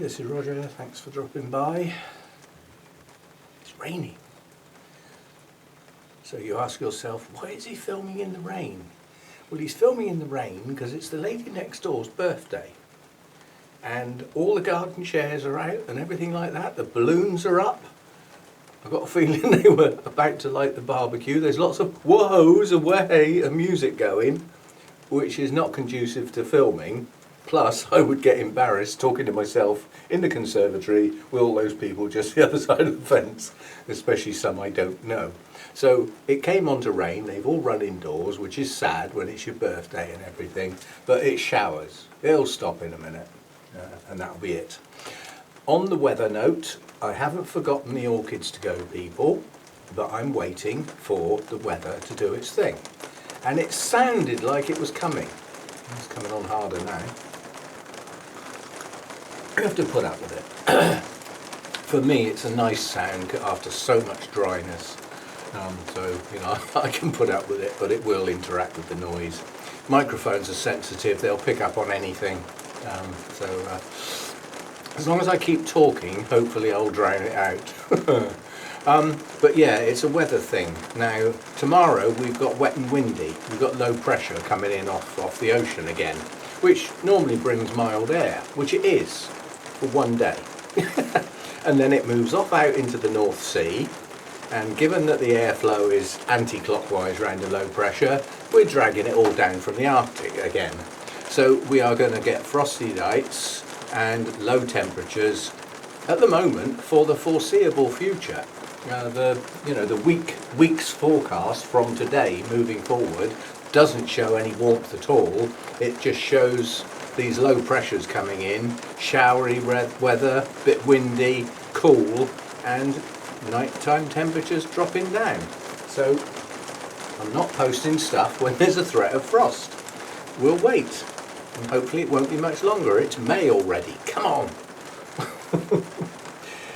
this is Roger, thanks for dropping by. It's raining. So you ask yourself, why is he filming in the rain? Well, he's filming in the rain because it's the lady next door's birthday. And all the garden chairs are out and everything like that. The balloons are up. I've got a feeling they were about to light the barbecue. There's lots of whoas away and music going, which is not conducive to filming. Plus, I would get embarrassed talking to myself in the conservatory with all those people just the other side of the fence, especially some I don't know. So it came on to rain. They've all run indoors, which is sad when it's your birthday and everything, but it showers. It'll stop in a minute, and that'll be it. On the weather note, I haven't forgotten the orchids to go, people, but I'm waiting for the weather to do its thing. And it sounded like it was coming. It's coming on harder now. You have to put up with it. For me, it's a nice sound after so much dryness. So, you know, I can put up with it, but it will interact with the noise. Microphones are sensitive, they'll pick up on anything. As long as I keep talking, hopefully I'll drown it out. But yeah, it's a weather thing. Now, tomorrow we've got wet and windy. We've got low pressure coming in off the ocean again, which normally brings mild air, which it is for one day. And then it moves off out into the North Sea. And given that the airflow is anti-clockwise around the low pressure, we're dragging it all down from the Arctic again. So we are going to get frosty nights and low temperatures at the moment for the foreseeable future. The week's forecast from today moving forward doesn't show any warmth at all. It just shows these low pressures coming in, showery weather, bit windy, cool, and nighttime temperatures dropping down. So I'm not posting stuff when there's a threat of frost. We'll wait, and hopefully it won't be much longer. It's May already, come on.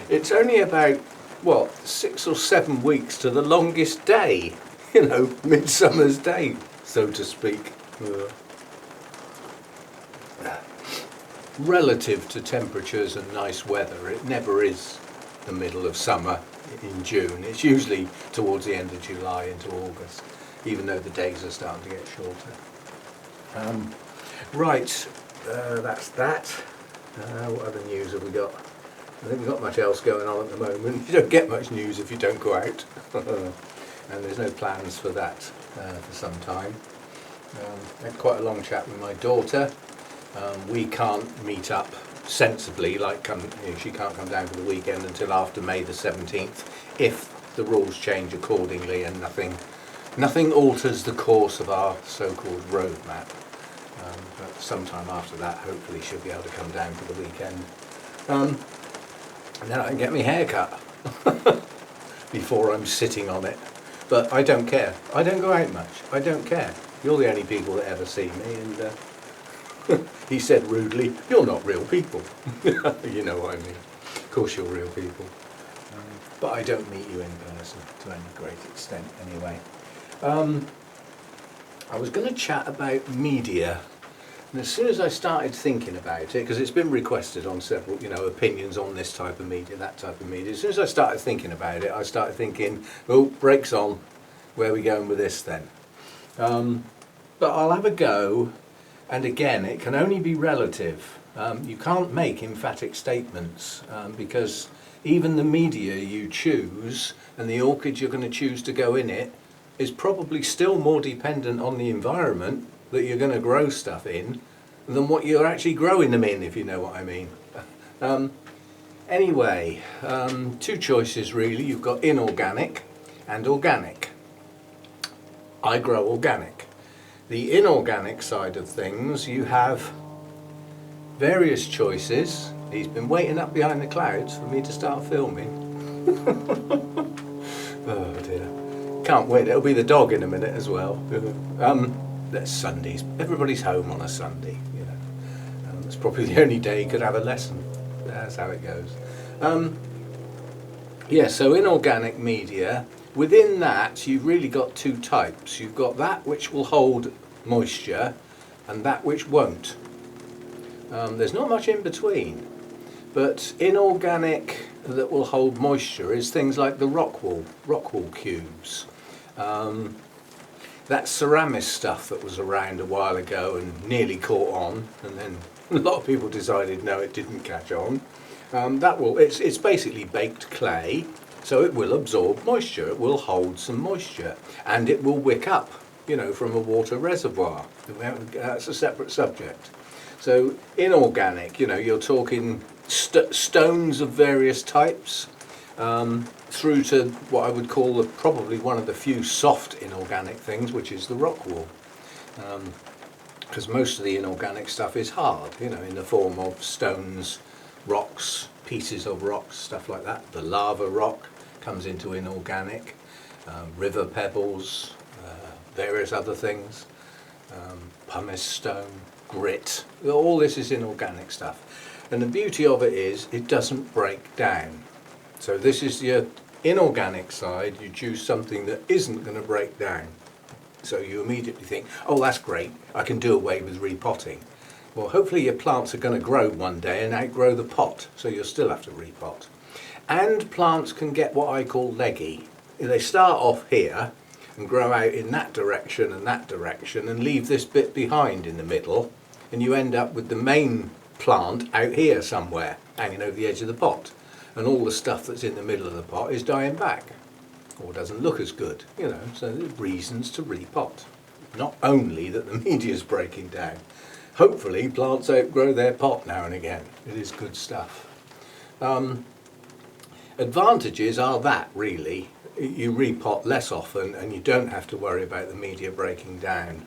It's only about, what, 6 or 7 weeks to the longest day, you know, Midsummer's Day, so to speak. Relative to temperatures and nice weather, it never is the middle of summer in June. It's usually towards the end of July into August, even though the days are starting to get shorter. Right, that's that. What other news have we got? I think we've got much else going on at the moment. You don't get much news if you don't go out. And there's no plans for that for some time. I had quite a long chat with my daughter. We can't meet up sensibly, like she can't come down for the weekend until after May the 17th, if the rules change accordingly and nothing alters the course of our so-called roadmap. But sometime after that, hopefully she'll be able to come down for the weekend. And then I can get my hair cut before I'm sitting on it. But I don't care. I don't go out much. I don't care. You're the only people that ever see me, and he said rudely, "You're not real people." You know what I mean. Of course you're real people. But I don't meet you in person to any great extent anyway. I was going to chat about media. And as soon as I started thinking about it, because it's been requested on several, opinions on this type of media, that type of media. As soon as I started thinking about it, I started thinking, oh, brakes on. Where are we going with this then? But I'll have a go. And again, it can only be relative. You can't make emphatic statements because even the media you choose and the orchid you're going to choose to go in it is probably still more dependent on the environment that you're going to grow stuff in than what you're actually growing them in, if you know what I mean. Anyway, two choices really. You've got inorganic and organic. I grow organic. The inorganic side of things, you have various choices. He's been waiting up behind the clouds for me to start filming. Oh dear. Can't wait, it'll be the dog in a minute as well. There's Sundays. Everybody's home on a Sunday, It's probably the only day you could have a lesson. That's how it goes. So inorganic media, within that you've really got two types. You've got that which will hold moisture and that which won't. There's not much in between. But inorganic that will hold moisture is things like the rock wool cubes. That Ceramis stuff that was around a while ago and nearly caught on, and then a lot of people decided no, it didn't catch on. It's basically baked clay, so it will absorb moisture, it will hold some moisture, and it will wick up, from a water reservoir. That's a separate subject. So inorganic, you're talking stones of various types, through to what I would call probably one of the few soft inorganic things, which is the rock wool. Because most of the inorganic stuff is hard, in the form of stones, rocks, pieces of rocks, stuff like that. The lava rock comes into inorganic, river pebbles, various other things, pumice stone, grit, all this is inorganic stuff. And the beauty of it is it doesn't break down. So this is your inorganic side. You choose something that isn't going to break down. So you immediately think, oh, that's great, I can do away with repotting. Well, hopefully your plants are going to grow one day and outgrow the pot, so you'll still have to repot. And plants can get what I call leggy. They start off here and grow out in that direction and leave this bit behind in the middle, and you end up with the main plant out here somewhere, hanging over the edge of the pot. And all the stuff that's in the middle of the pot is dying back, or doesn't look as good, so there's reasons to repot. Not only that the media is breaking down, hopefully plants outgrow their pot now and again. It is good stuff. Advantages are that, really. You repot less often and you don't have to worry about the media breaking down.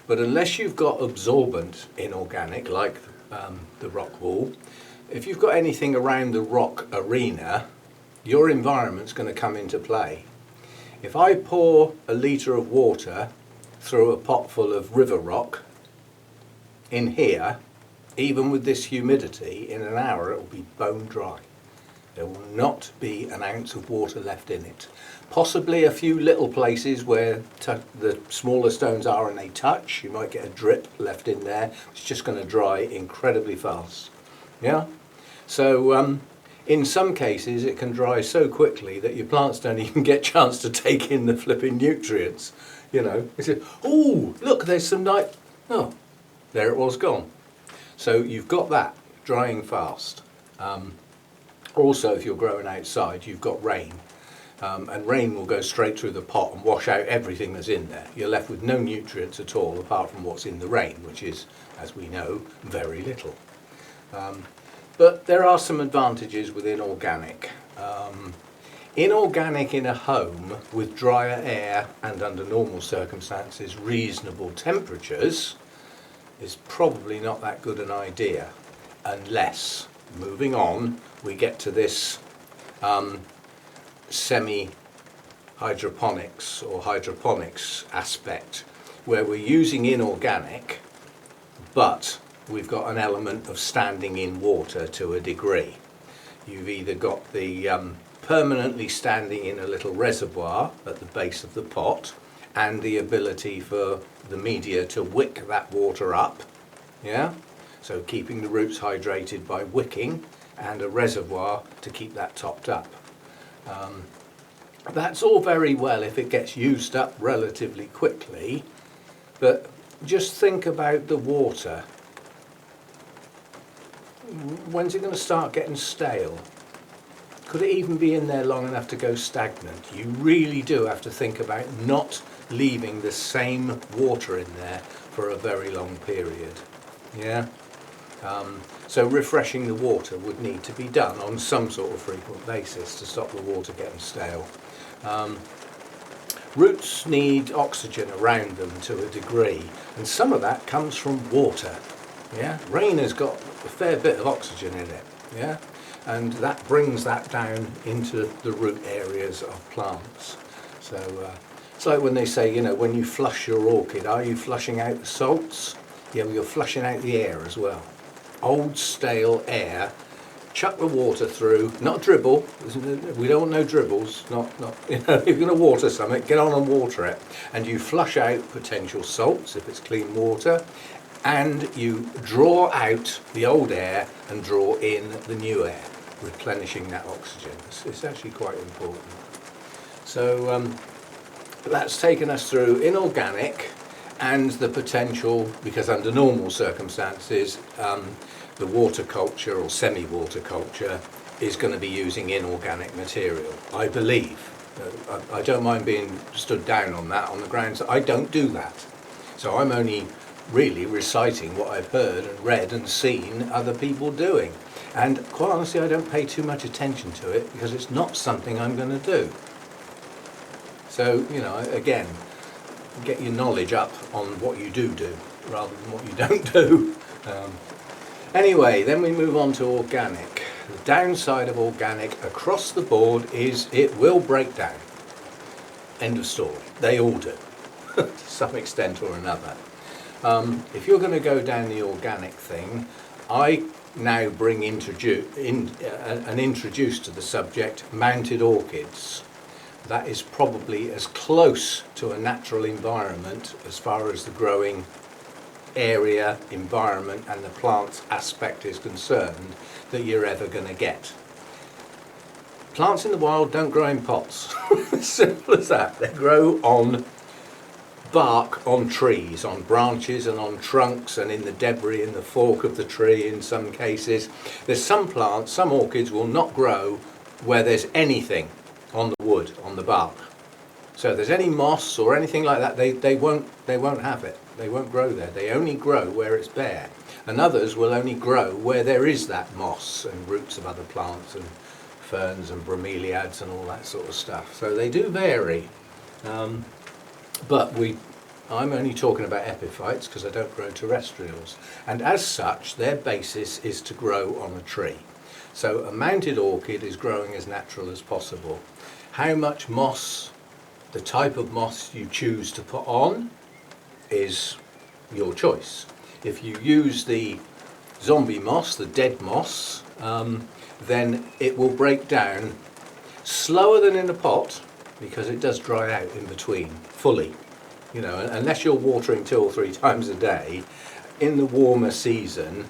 But unless you've got absorbent inorganic, like the rock wool, if you've got anything around the rock arena, your environment's going to come into play. If I pour a litre of water through a pot full of river rock in here, even with this humidity, in an hour it will be bone dry. There will not be an ounce of water left in it. Possibly a few little places where the smaller stones are and they touch, you might get a drip left in there. It's just going to dry incredibly fast. Yeah? So in some cases it can dry so quickly that your plants don't even get a chance to take in the flipping nutrients. They say, oh, look, there's some night. Oh, there it was gone. So you've got that drying fast. Also, if you're growing outside, you've got rain. And rain will go straight through the pot and wash out everything that's in there. You're left with no nutrients at all apart from what's in the rain, which is, as we know, very little. But there are some advantages with inorganic. Inorganic in a home with drier air and under normal circumstances reasonable temperatures is probably not that good an idea, unless, moving on, we get to this semi-hydroponics or hydroponics aspect, where we're using inorganic, but we've got an element of standing in water to a degree. You've either got the permanently standing in a little reservoir at the base of the pot, and the ability for the media to wick that water up, so keeping the roots hydrated by wicking, and a reservoir to keep that topped up. That's all very well if it gets used up relatively quickly, but just think about the water. When's it going to start getting stale? Could it even be in there long enough to go stagnant? You really do have to think about not leaving the same water in there for a very long period. So refreshing the water would need to be done on some sort of frequent basis to stop the water getting stale. Roots need oxygen around them to a degree, and some of that comes from water. Rain has got a fair bit of oxygen in it, and that brings that down into the root areas of plants. So it's like when they say, when you flush your orchid, are you flushing out the salts? Yeah, well, you're flushing out the air as well. Old stale air, chuck the water through, not dribble, we don't want no dribbles, not if you're going to water something, get on and water it, and you flush out potential salts if it's clean water, and you draw out the old air and draw in the new air, replenishing that oxygen. It's actually quite important. So that's taken us through inorganic and the potential, because under normal circumstances, the water culture or semi-water culture is going to be using inorganic material, I believe. I don't mind being stood down on that on the grounds that I don't do that. So I'm only really reciting what I've heard and read and seen other people doing. And quite honestly, I don't pay too much attention to it because it's not something I'm going to do. So, you know, again, get your knowledge up on what you do rather than what you don't do. Anyway, then we move on to organic. The downside of organic across the board is it will break down. End of story. They all do, to some extent or another. If you're going to go down the organic thing, I now bring introduce to the subject mounted orchids. That is probably as close to a natural environment as far as the growing area, environment and the plant aspect is concerned that you're ever going to get. Plants in the wild don't grow in pots. Simple as that. They grow on bark on trees, on branches and on trunks and in the debris in the fork of the tree in some cases. There's some plants, some orchids will not grow where there's anything on the wood, on the bark. So if there's any moss or anything like that, they won't have it. They won't grow there. They only grow where it's bare. And others will only grow where there is that moss and roots of other plants and ferns and bromeliads and all that sort of stuff. So they do vary. But I'm only talking about epiphytes because I don't grow terrestrials. And as such, their basis is to grow on a tree. So a mounted orchid is growing as natural as possible. How much moss, the type of moss you choose to put on is your choice. If you use the zombie moss, the dead moss, then it will break down slower than in a pot because it does dry out in between fully. You know, unless you're watering 2 or 3 times a day, in the warmer season,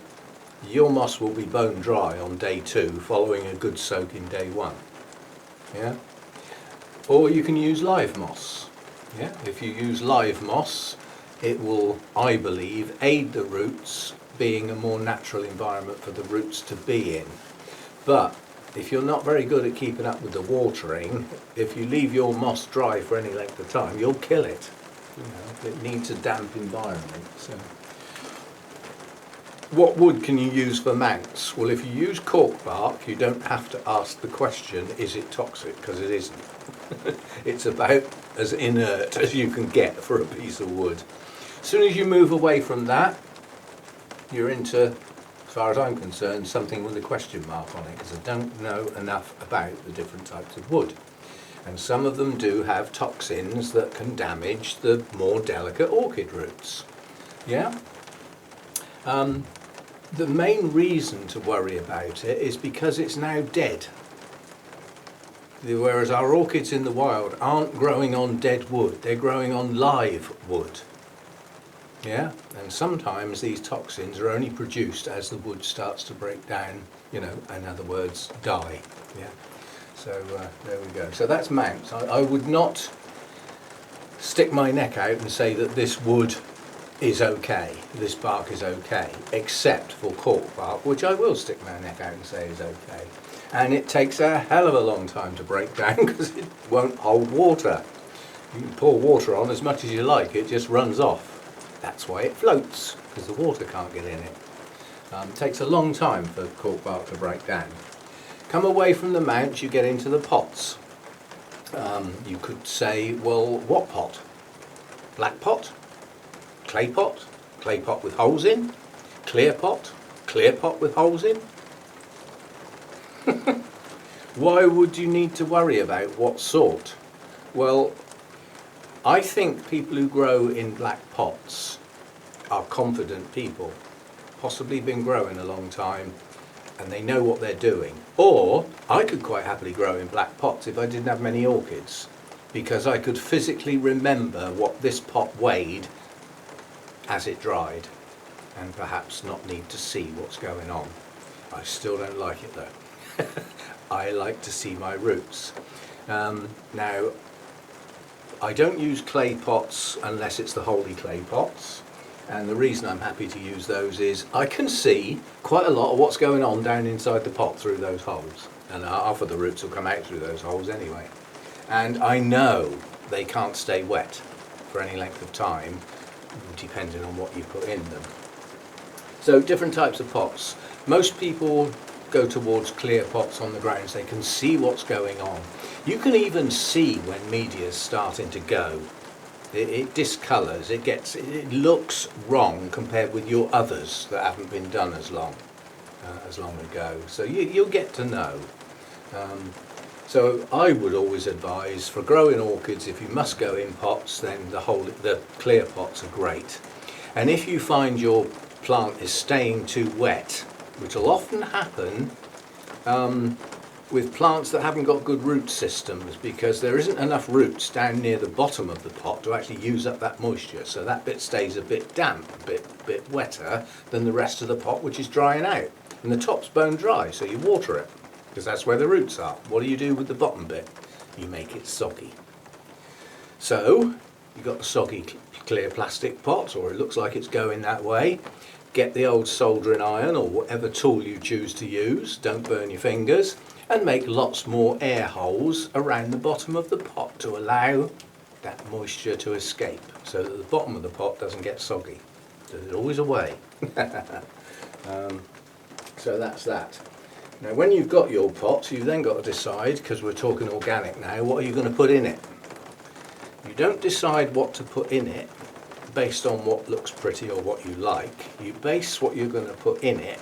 your moss will be bone dry on day 2 following a good soak in day 1. Yeah? Or you can use live moss. Yeah? If you use live moss, it will, I believe, aid the roots being a more natural environment for the roots to be in. But if you're not very good at keeping up with the watering, if you leave your moss dry for any length of time, you'll kill it. You know, it needs a damp environment. So, what wood can you use for mounts? Well, if you use cork bark, you don't have to ask the question, is it toxic? Because it isn't. It's about as inert as you can get for a piece of wood. As soon as you move away from that, you're into, as far as I'm concerned, something with a question mark on it, because I don't know enough about the different types of wood. And some of them do have toxins that can damage the more delicate orchid roots. Yeah? The main reason to worry about it is because it's now dead. Whereas our orchids in the wild aren't growing on dead wood, they're growing on live wood. Yeah? And sometimes these toxins are only produced as the wood starts to break down, you know, in other words, die. Yeah? So there we go. So that's mounts. I would not stick my neck out and say that this wood is okay, this bark is okay, except for cork bark, which I will stick my neck out and say is okay. And it takes a hell of a long time to break down because it won't hold water. You can pour water on as much as you like, it just runs off. That's why it floats, because the water can't get in it. It takes a long time for cork bark to break down. Come away from the mounts, you get into the pots. You could say, well, what pot? Black pot? Clay pot with holes in? Clear pot with holes in? Why would you need to worry about what sort? Well, I think people who grow in black pots are confident people, possibly been growing a long time and they know what they're doing. Or I could quite happily grow in black pots if I didn't have many orchids, because I could physically remember what this pot weighed as it dried. and perhaps not need to see what's going on. I still don't like it though. I like to see my roots. Now, I don't use clay pots unless it's the holy clay pots, and the reason I'm happy to use those is I can see quite a lot of what's going on down inside the pot through those holes, and half of the roots will come out through those holes anyway. And I know they can't stay wet for any length of time, depending on what you put in them. So different types of pots. Most people go towards clear pots on the ground so they can see what's going on. You can even see when media's starting to go. It discolours, it looks wrong compared with your others that haven't been done as long ago. So you'll get to know. So I would always advise for growing orchids, if you must go in pots, then the clear pots are great. And if you find your plant is staying too wet, which will often happen with plants that haven't got good root systems, because there isn't enough roots down near the bottom of the pot to actually use up that moisture, so that bit stays a bit damp, a bit wetter than the rest of the pot, which is drying out. And the top's bone dry, so you water it, because that's where the roots are. What do you do with the bottom bit? You make it soggy. So you've got the soggy clear plastic pot, or it looks like it's going that way. Get the old soldering iron or whatever tool you choose to use, don't burn your fingers, and make lots more air holes around the bottom of the pot to allow that moisture to escape, so that the bottom of the pot doesn't get soggy. There's always a way. So that's that. Now when you've got your pot, you've then got to decide, because we're talking organic now, what are you going to put in it? You don't decide what to put in it based on what looks pretty or what you like. You base what you're going to put in it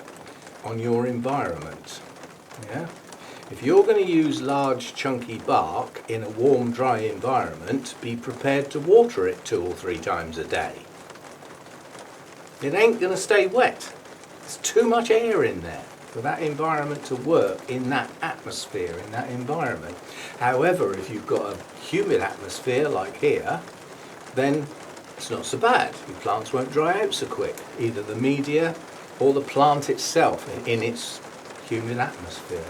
on your environment. Yeah? If you're going to use large chunky bark in a warm dry environment, be prepared to water it 2 or 3 times a day. It ain't going to stay wet. There's too much air in there for that environment to work in that atmosphere, in that environment. However, if you've got a humid atmosphere like here, then it's not so bad. Your plants won't dry out so quick, either the media or the plant itself in its humid atmosphere.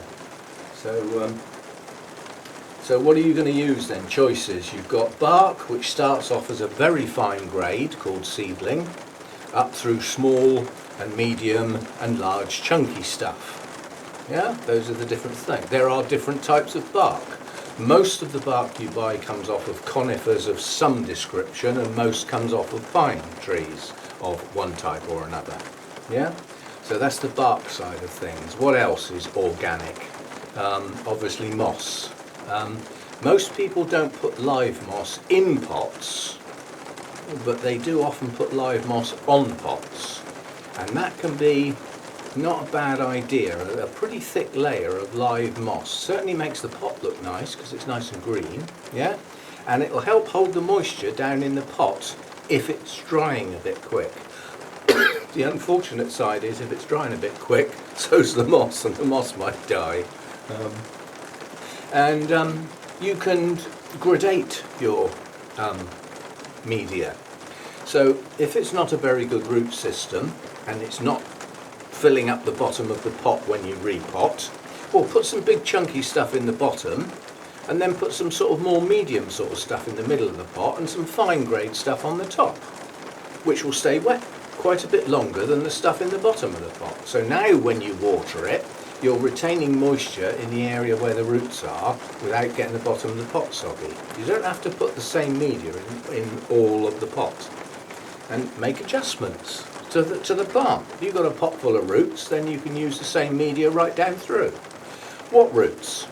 So what are you going to use then? Choices. You've got bark, which starts off as a very fine grade called seedling, up through small and medium and large chunky stuff. Yeah, those are the different things. There are different types of bark. Most of the bark you buy comes off of conifers of some description, and most comes off of pine trees of one type or another. Yeah, so that's the bark side of things. What else is organic? Obviously moss. Most people don't put live moss in pots, but they do often put live moss on pots, and that can be not a bad idea. A pretty thick layer of live moss certainly makes the pot look nice because it's nice and green, yeah, and it'll help hold the moisture down in the pot if it's drying a bit quick. The unfortunate side is if it's drying a bit quick, so's the moss, and the moss might die. You can gradate your media. So if it's not a very good root system and it's not filling up the bottom of the pot when you repot, well, put some big chunky stuff in the bottom and then put some sort of more medium sort of stuff in the middle of the pot and some fine grade stuff on the top, which will stay wet quite a bit longer than the stuff in the bottom of the pot. So now when you water it, you're retaining moisture in the area where the roots are without getting the bottom of the pot soggy. You don't have to put the same media in all of the pot, and make adjustments to the plant. If you've got a pot full of roots, then you can use the same media right down through. What roots?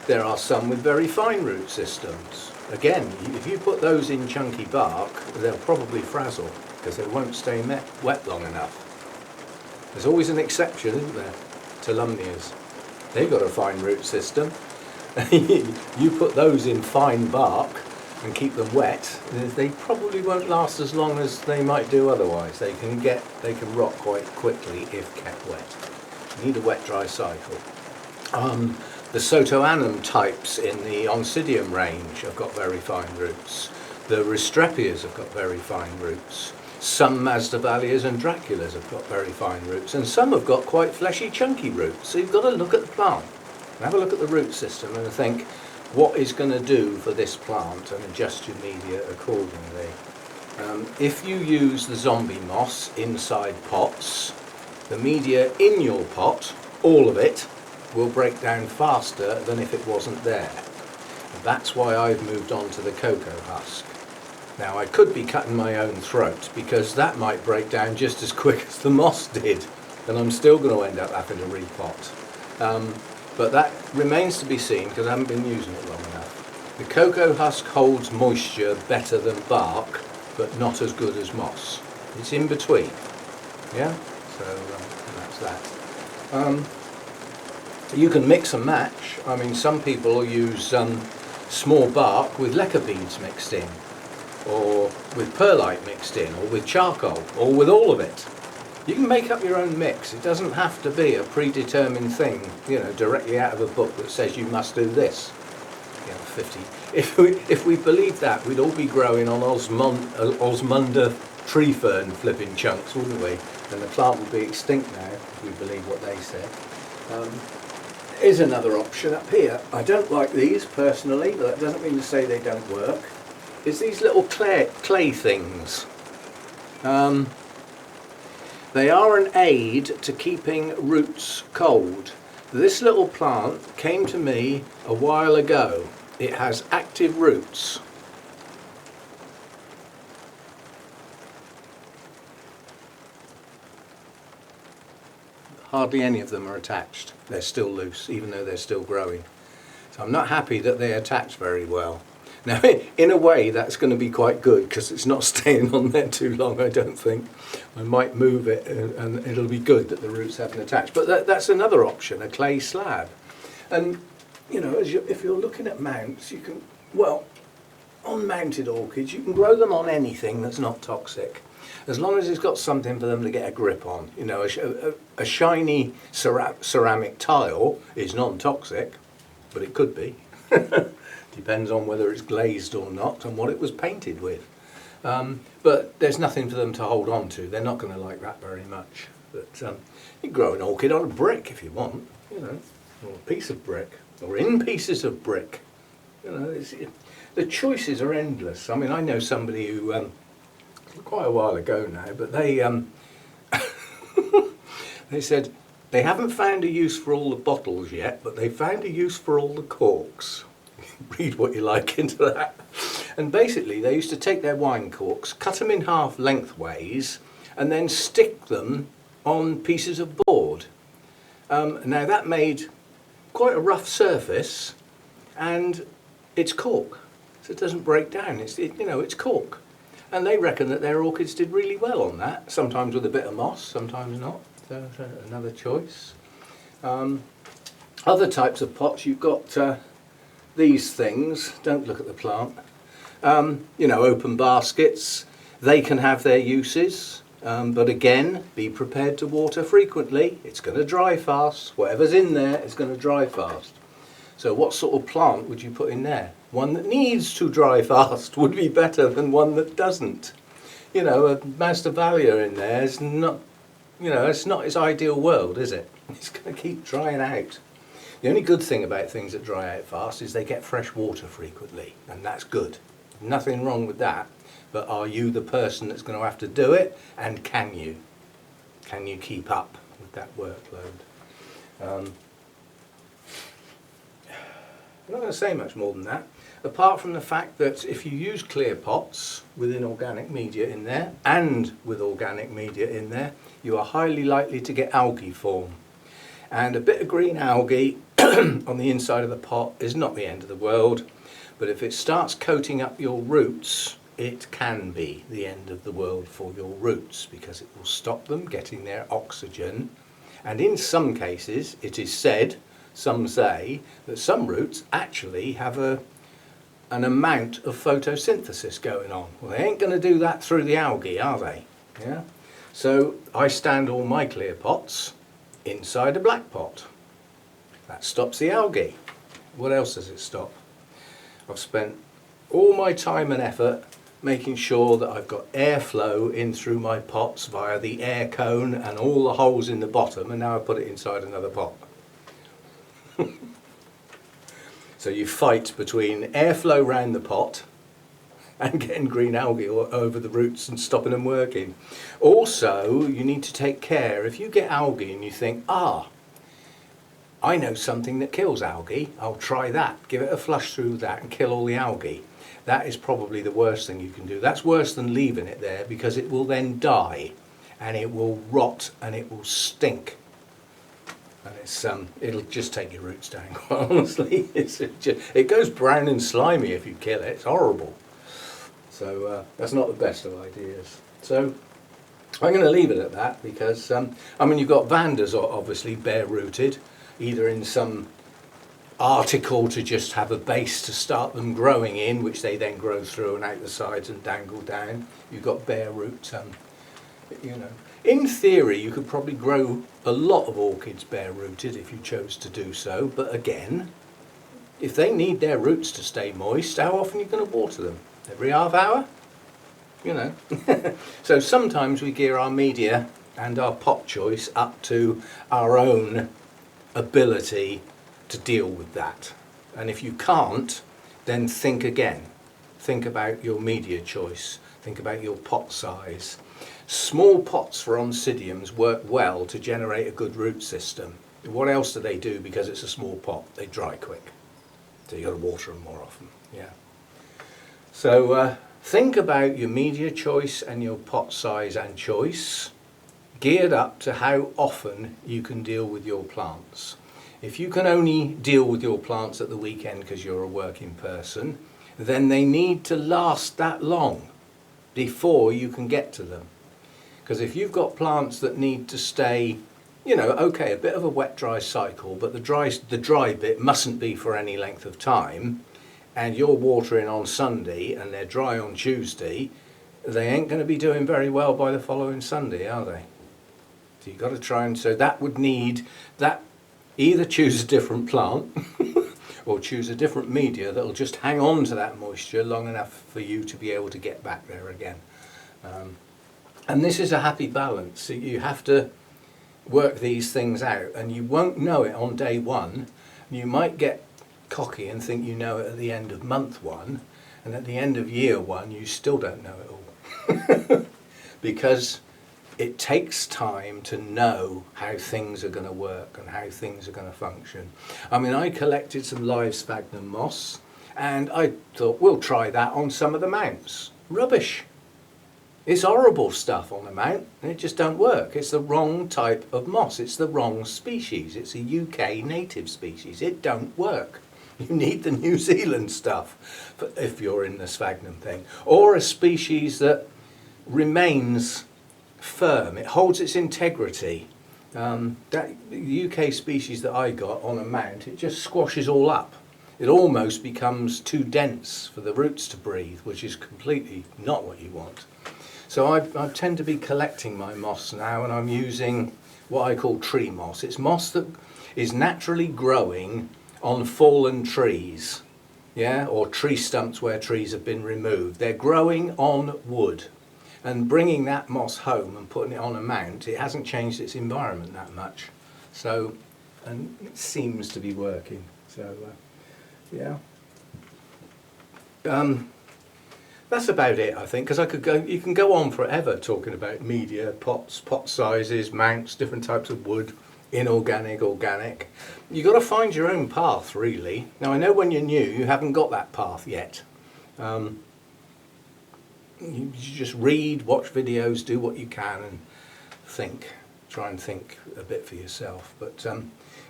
There are some with very fine root systems. Again, if you put those in chunky bark, they'll probably frazzle because they won't stay wet long enough. There's always an exception, isn't there? Telumnias. They've got a fine root system. You put those in fine bark and keep them wet, they probably won't last as long as they might do otherwise. They can rot quite quickly if kept wet. You need a wet dry cycle. The Sotoanum types in the Oncidium range have got very fine roots. The Restrepias have got very fine roots. Some Masdevallias and Draculas have got very fine roots, and some have got quite fleshy, chunky roots. So you've got to look at the plant, and have a look at the root system and think, what is going to do for this plant, and adjust your media accordingly. If you use the zombie moss inside pots, the media in your pot, all of it, will break down faster than if it wasn't there. That's why I've moved on to the cocoa husk. Now I could be cutting my own throat because that might break down just as quick as the moss did, and I'm still going to end up having to repot. But that remains to be seen because I haven't been using it long enough. The cocoa husk holds moisture better than bark, but not as good as moss. It's in between. Yeah? So that's that. You can mix and match. I mean, some people use small bark with leca beads mixed in, or with perlite mixed in, or with charcoal, or with all of it. You can make up your own mix. It doesn't have to be a predetermined thing, you know, directly out of a book that says you must do this. You know, 50. If we believed that, we'd all be growing on Osmunda tree fern flipping chunks, wouldn't we? And the plant would be extinct now, if we believe what they said. Here's another option up here. I don't like these personally, but that doesn't mean to say they don't work. It's these little clay things. They are an aid to keeping roots cold. This little plant came to me a while ago. It has active roots. Hardly any of them are attached. They're still loose, even though they're still growing. So I'm not happy that they attach very well. Now, in a way, that's going to be quite good because it's not staying on there too long, I don't think. I might move it and it'll be good that the roots haven't attached. But that's another option, a clay slab. And, you know, if you're looking at mounts, you can, well, on mounted orchids, you can grow them on anything that's not toxic, as long as it's got something for them to get a grip on. You know, a shiny ceramic tile is non-toxic, but it could be. Depends on whether it's glazed or not and what it was painted with. But there's nothing for them to hold on to. They're not going to like that very much. But you can grow an orchid on a brick if you want, you know, or a piece of brick, or in pieces of brick. You know, the choices are endless. I mean, I know somebody who, quite a while ago now, but they they said they haven't found a use for all the bottles yet, but they found a use for all the corks. Read what you like into that. And basically they used to take their wine corks, cut them in half lengthways, and then stick them on pieces of board. Now that made quite a rough surface, and it's cork, so it doesn't break down. It's cork. And they reckon that their orchids did really well on that, sometimes with a bit of moss, sometimes not. So another choice. Other types of pots, you've got these things. Don't look at the plant. You know, open baskets. They can have their uses, but again, be prepared to water frequently. It's going to dry fast. Whatever's in there is going to dry fast. So what sort of plant would you put in there? One that needs to dry fast would be better than one that doesn't. You know, a Masdevallia in there is not, you know, it's not its ideal world, is it? It's going to keep drying out. The only good thing about things that dry out fast is they get fresh water frequently, and that's good. Nothing wrong with that, but are you the person that's going to have to do it, and can you? Can you keep up with that workload? I'm not going to say much more than that, apart from the fact that if you use clear pots with inorganic media in there, and with organic media in there, you are highly likely to get algae form. And a bit of green algae on the inside of the pot is not the end of the world, but if it starts coating up your roots, it can be the end of the world for your roots, because it will stop them getting their oxygen. And in some cases, it is said, some say, that some roots actually have an amount of photosynthesis going on. Well, they ain't going to do that through the algae, are they? Yeah. So I stand all my clear pots inside a black pot. That stops the algae. What else does it stop? I've spent all my time and effort making sure that I've got airflow in through my pots via the air cone and all the holes in the bottom, and now I put it inside another pot. So you fight between airflow round the pot and getting green algae over the roots and stopping them working. Also, you need to take care, if you get algae and you think, I know something that kills algae, I'll try that, give it a flush through that and kill all the algae. That is probably the worst thing you can do. That's worse than leaving it there, because it will then die and it will rot and it will stink. And it'll just take your roots down, quite honestly. It goes brown and slimy if you kill it. It's horrible. So that's not the best of ideas. So I'm going to leave it at that, because I mean, you've got Vandas obviously bare rooted, either in some article to just have a base to start them growing in, which they then grow through and out the sides and dangle down. You've got bare root, you know. In theory, you could probably grow a lot of orchids bare rooted if you chose to do so, but again, if they need their roots to stay moist, how often are you going to water them? Every half hour? You know. So sometimes we gear our media and our pot choice up to our own ability to deal with that. And if you can't, then think again. Think about your media choice. Think about your pot size. Small pots for oncidiums work well to generate a good root system. What else do they do because it's a small pot? They dry quick. So you've got to water them more often. Yeah. So think about your media choice and your pot size and choice, geared up to how often you can deal with your plants. If you can only deal with your plants at the weekend because you're a working person, then they need to last that long before you can get to them. Because if you've got plants that need to stay, you know, okay, a bit of a wet-dry cycle, but the dry bit mustn't be for any length of time, and you're watering on Sunday and they're dry on Tuesday, they ain't going to be doing very well by the following Sunday, are they? So you've got to try and, so that would need, that either choose a different plant or choose a different media that'll just hang on to that moisture long enough for you to be able to get back there again. And this is a happy balance. So you have to work these things out, and you won't know it on day one. You might get cocky and think you know it at the end of month one, and at the end of year one you still don't know it all. Because it takes time to know how things are going to work and how things are going to function. I mean, I collected some live sphagnum moss and I thought we'll try that on some of the mounts. Rubbish. It's horrible stuff on the mount, and it just don't work. It's the wrong type of moss. It's the wrong species. It's a UK native species. It don't work. You need the New Zealand stuff if you're in the sphagnum thing. Or a species that remains firm. It holds its integrity. That UK species that I got on a mount, it just squashes all up. It almost becomes too dense for the roots to breathe, which is completely not what you want. So I tend to be collecting my moss now, and I'm using what I call tree moss. It's moss that is naturally growing on fallen trees, yeah, or tree stumps where trees have been removed. They're growing on wood, and bringing that moss home and putting it on a mount, it hasn't changed its environment that much. So, and it seems to be working. So, yeah. That's about it, I think, because I could go. You can go on forever talking about media, pots, pot sizes, mounts, different types of wood, inorganic, organic. You've got to find your own path, really. Now, I know when you're new, you haven't got that path yet. You just read, watch videos, do what you can, and think. Try and think a bit for yourself. But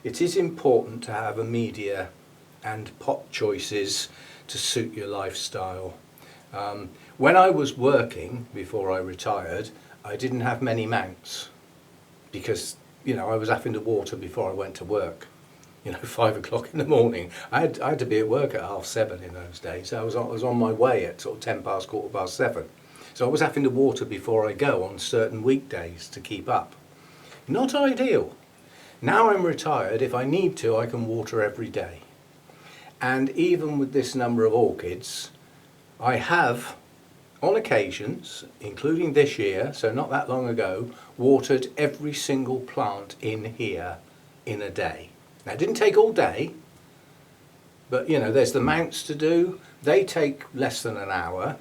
it is important to have a media and pot choices to suit your lifestyle. When I was working, before I retired, I didn't have many mounts because, you know, I was having to water before I went to work. You know, 5 o'clock in the morning. I had to be at work at 7:30 in those days. I was on my way at sort of 10 past, 7:15. So I was having to water before I go on certain weekdays to keep up. Not ideal. Now I'm retired, if I need to, I can water every day. And even with this number of orchids, I have on occasions, including this year, so not that long ago, watered every single plant in here in a day. Now, it didn't take all day, but you know, there's the mounts to do. They take less than an hour.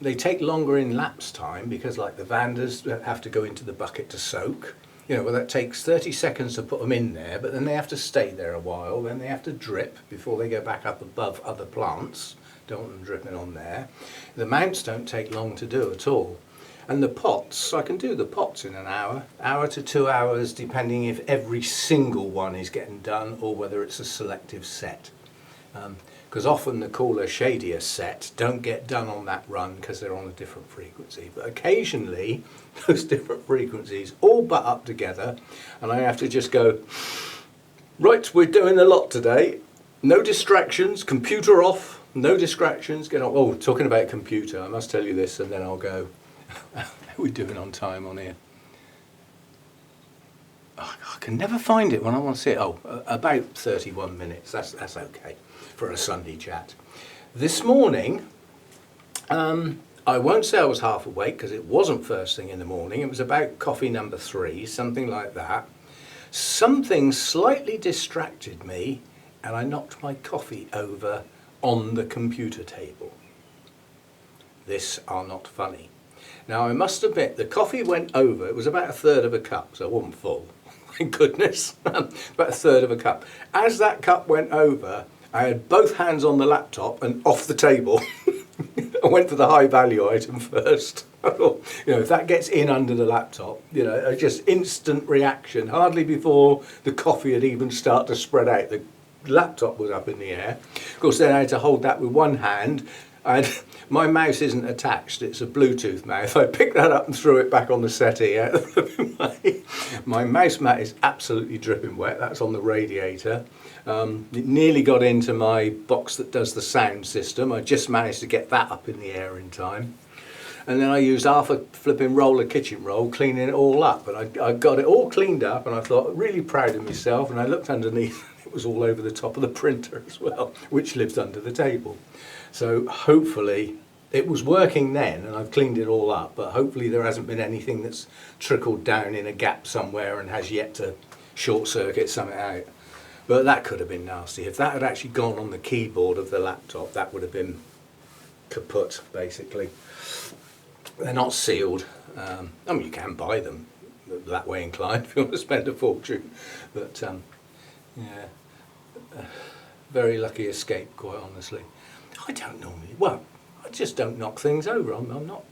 They take longer in lapse time because, like, the Vandas have to go into the bucket to soak. You know, well, that takes 30 seconds to put them in there, but then they have to stay there a while. Then they have to drip before they go back up above other plants. Don't want them dripping on there. The mounts don't take long to do at all. And the pots, I can do the pots in an hour to 2 hours, depending if every single one is getting done or whether it's a selective set. Because often the cooler, shadier sets don't get done on that run because they're on a different frequency. But occasionally, those different frequencies all butt up together, and I have to just go, right, we're doing a lot today. No distractions, computer off, no distractions, get on. Oh, talking about computer, I must tell you this and then I'll go. How are we doing on time on here? Oh, I can never find it when I want to see it. Oh, about 31 minutes, that's okay for a Sunday chat. This morning, I won't say I was half awake because it wasn't first thing in the morning. It was about coffee number 3, something like that. Something slightly distracted me and I knocked my coffee over on the computer table. This are not funny. Now, I must admit, the coffee went over. It was about a third of a cup, so it wasn't full. Thank goodness. About a third of a cup. As that cup went over, I had both hands on the laptop and off the table. I went for the high value item first. I thought, you know, if that gets in under the laptop, you know, just instant reaction. Hardly before the coffee had even started to spread out, the laptop was up in the air. Of course, then I had to hold that with one hand. My mouse isn't attached, it's a Bluetooth mouse. I picked that up and threw it back on the settee. My mouse mat is absolutely dripping wet, that's on the radiator. It nearly got into my box that does the sound system. I just managed to get that up in the air in time. And then I used half a flipping roll of kitchen roll, cleaning it all up. And I got it all cleaned up and I thought, really proud of myself. And I looked underneath, it was all over the top of the printer as well, which lives under the table. So hopefully it was working then and I've cleaned it all up, but hopefully there hasn't been anything that's trickled down in a gap somewhere and has yet to short circuit something out. But that could have been nasty. If that had actually gone on the keyboard of the laptop, that would have been kaput, basically. They're not sealed. I mean, you can buy them that way inclined if you want to spend a fortune. But yeah, very lucky escape, quite honestly. I don't normally, well, I just don't knock things over. I'm not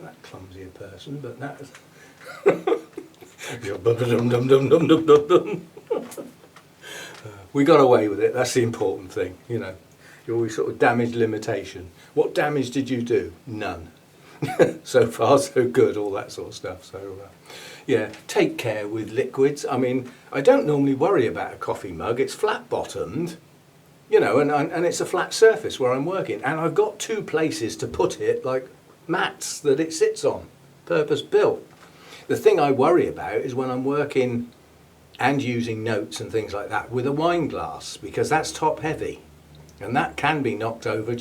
that clumsy a person, but that is... We got away with it, that's the important thing, you know. You always sort of damage limitation. What damage did you do? None. So far so good, all that sort of stuff. So yeah, take care with liquids. I mean, I don't normally worry about a coffee mug, it's flat bottomed, you know, and it's a flat surface where I'm working, and I've got 2 places to put it, like mats that it sits on, purpose built. The thing I worry about is when I'm working and using notes and things like that with a wine glass, because that's top heavy and that can be knocked over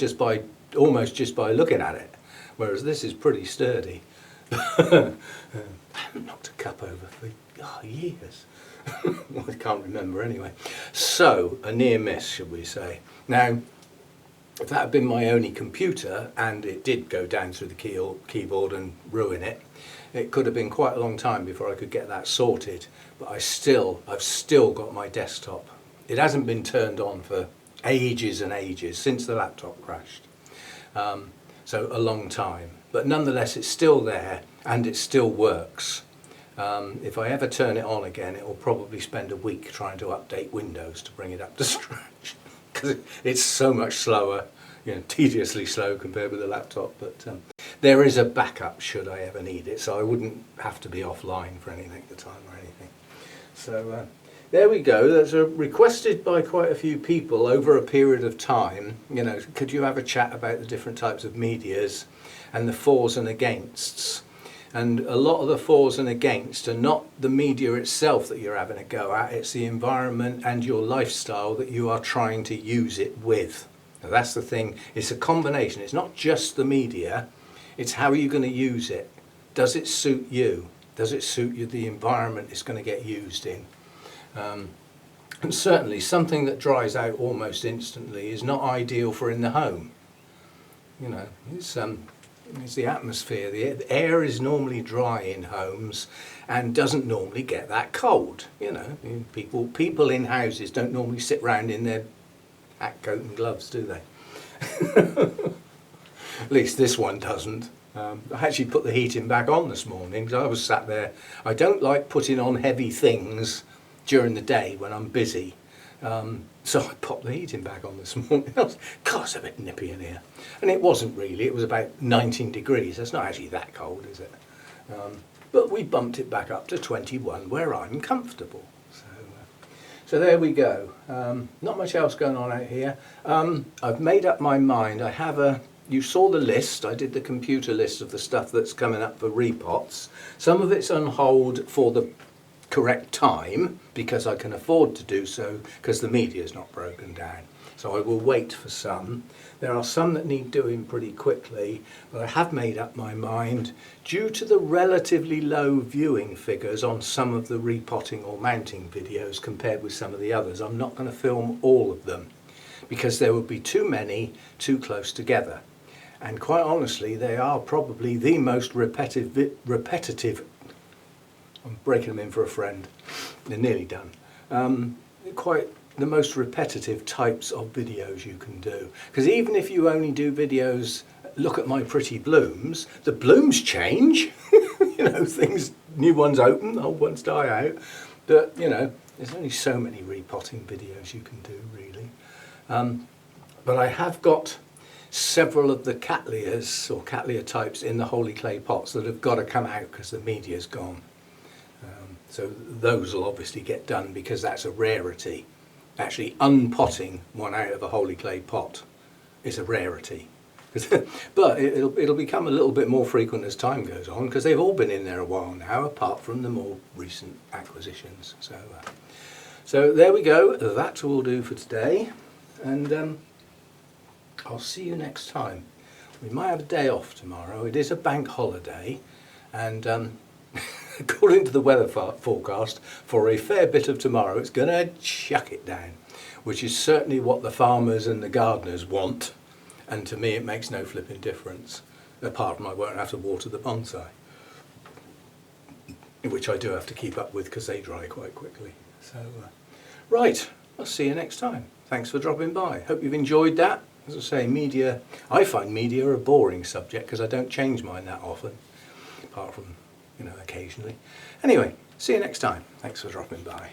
almost just by looking at it, whereas this is pretty sturdy. I haven't knocked a cup over for years. Well, I can't remember anyway. So a near miss, should we say. Now, if that had been my only computer and it did go down through the keyboard and ruin it, it could have been quite a long time before I could get that sorted. But I've still got my desktop. It hasn't been turned on for ages and ages since the laptop crashed. So a long time. But nonetheless, it's still there and it still works. If I ever turn it on again, it will probably spend a week trying to update Windows to bring it up to scratch. Because it's so much slower, you know, tediously slow compared with the laptop. But there is a backup should I ever need it, so I wouldn't have to be offline for anything at the time or anything. So there we go. That's requested by quite a few people over a period of time. You know, could you have a chat about the different types of medias and the fors and againsts? And a lot of the fors and against are not the media itself that you're having a go at, it's the environment and your lifestyle that you are trying to use it with. Now that's the thing, it's a combination, it's not just the media, It's how are you going to use it? Does it suit you? Does it suit you, the environment it's going to get used in? And certainly something that dries out almost instantly is not ideal for in the home. You know, it's the atmosphere. The air is normally dry in homes and doesn't normally get that cold. You know, people in houses don't normally sit round in their hat, coat and gloves, do they? At least this one doesn't. I actually put the heating back on this morning because I was sat there. I don't like putting on heavy things during the day when I'm busy. So I popped the heating back on this morning. God, it's a bit nippy in here. And it wasn't really. It was about 19 degrees. That's not actually that cold, is it? But we bumped it back up to 21 where I'm comfortable. So there we go. Not much else going on out here. I've made up my mind. You saw the list. I did the computer list of the stuff that's coming up for repots. Some of it's on hold for the correct time because I can afford to do so because the media is not broken down. So I will wait for some. There are some that need doing pretty quickly, but I have made up my mind due to the relatively low viewing figures on some of the repotting or mounting videos compared with some of the others. I'm not going to film all of them because there would be too many too close together. And quite honestly, they are probably the most repetitive. I'm breaking them in for a friend. They're nearly done. Quite the most repetitive types of videos you can do. Because even if you only do videos, look at my pretty blooms, the blooms change. You know, new ones open, old ones die out. But, you know, there's only so many repotting videos you can do, really. But I have got several of the Cattleyas or Cattleya types in the holy clay pots that have got to come out because the media's gone. So those will obviously get done because that's a rarity. Actually unpotting one out of a holy clay pot is a rarity. But it'll become a little bit more frequent as time goes on because they've all been in there a while now, apart from the more recent acquisitions. So there we go. That will do for today. And I'll see you next time. We might have a day off tomorrow. It is a bank holiday, and according to the weather forecast, for a fair bit of tomorrow, it's going to chuck it down, which is certainly what the farmers and the gardeners want. And to me, it makes no flipping difference, apart from I won't have to water the bonsai, which I do have to keep up with because they dry quite quickly. So, right, I'll see you next time. Thanks for dropping by. Hope you've enjoyed that. As I say, media, I find media a boring subject because I don't change mine that often, apart from, you know, occasionally. Anyway, see you next time. Thanks for dropping by.